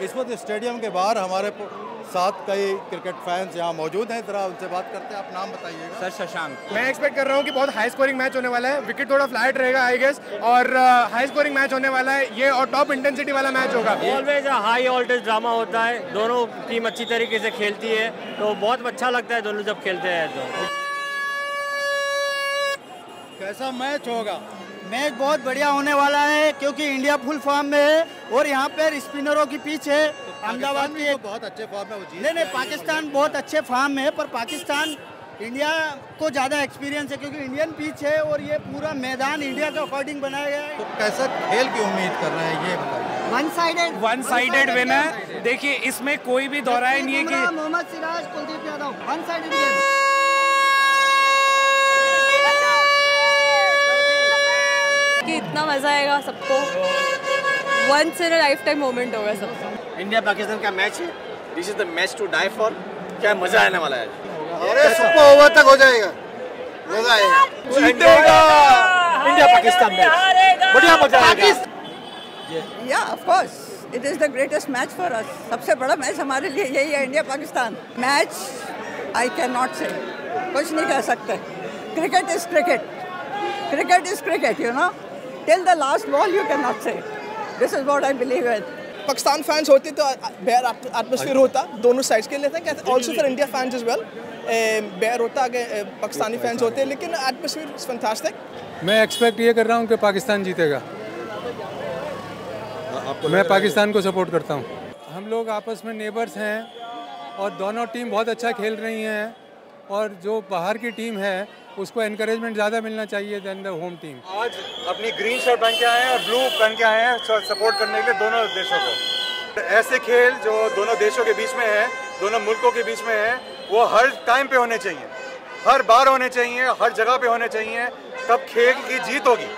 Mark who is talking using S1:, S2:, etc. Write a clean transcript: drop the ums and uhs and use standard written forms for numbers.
S1: इस वक्त स्टेडियम के बाहर हमारे साथ कई क्रिकेट फैंस यहाँ मौजूद हैं, जरा उनसे बात करते हैं। आप नाम बताइएगा।
S2: सर शशांक।
S3: मैं एक्सपेक्ट कर रहा हूँ कि बहुत हाई स्कोरिंग मैच होने वाला है, विकेट थोड़ा फ्लैट रहेगा आई गेस, और हाई स्कोरिंग मैच होने वाला है ये, और टॉप इंटेंसिटी वाला मैच होगा।
S4: ऑलवेज हाई वोल्टेज ड्रामा होता है, दोनों टीम अच्छी तरीके से खेलती है तो बहुत अच्छा लगता है दोनों जब खेलते हैं। तो
S1: कैसा मैच होगा?
S5: मैच बहुत बढ़िया होने वाला है क्योंकि इंडिया फुल फॉर्म में है और यहाँ पर स्पिनरों की पिच है। अहमदाबाद की
S1: बहुत अच्छे फॉर्म में
S5: नहीं, पाकिस्तान बहुत अच्छे फॉर्म में है, पर पाकिस्तान इंडिया को ज़्यादा एक्सपीरियंस है क्योंकि इंडियन पिच है और ये पूरा मैदान इंडिया के अकॉर्डिंग बनाया गया है।
S1: तो कैसा खेल की उम्मीद कर रहे हैं ये बताइए।
S6: वन साइडेड विन है। देखिए इसमें कोई भी दोहराई नहीं है कि
S5: Mohammed Siraj, Kuldeep Yadav, one sided game.
S7: कि इतना मजा आएगा सबको, once in a lifetime moment होगा सबको।
S2: इंडिया पाकिस्तान का मैच है, this is the match to die for. क्या मजा आने वाला है।
S1: अरे सुपर ओवर तक हो जाएगा, मजा आएगा।
S2: इंडिया पाकिस्तान मैच बढ़िया मजा आएगा।
S8: Yeah of course it is the greatest match for us. सबसे बड़ा मैच हमारे लिए यही है, India Pakistan match. I can not say, कुछ नहीं कह सकते। Cricket is cricket, cricket is cricket, you know, till the last ball you can not say. This is what I believe in.
S9: Pakistan fans होते तो बेयर एटमॉस्फेयर होता दोनों साइड्स के लिए, also for India fans as well. Bear होता अगर Pakistani fans होते, लेकिन एटमॉस्फेयर इज फैंटास्टिक।
S10: मैं एक्सपेक्ट ये कर रहा हूँ कि पाकिस्तान जीतेगा। मैं पाकिस्तान को सपोर्ट करता हूँ। हम लोग आपस में नेबर्स हैं और दोनों टीम बहुत अच्छा खेल रही हैं, और जो बाहर की टीम है उसको एनकरेजमेंट ज़्यादा मिलना चाहिए देन द होम टीम।
S11: आज अपनी ग्रीन शर्ट पहन के आए हैं और ब्लू पहन के आए हैं सपोर्ट करने के लिए दोनों देशों को। ऐसे खेल जो दोनों देशों के बीच में है, दोनों मुल्कों के बीच में है, वो हर टाइम पे होने चाहिए, हर बार होने चाहिए, हर जगह पे होने चाहिए, तब खेल की जीत होगी।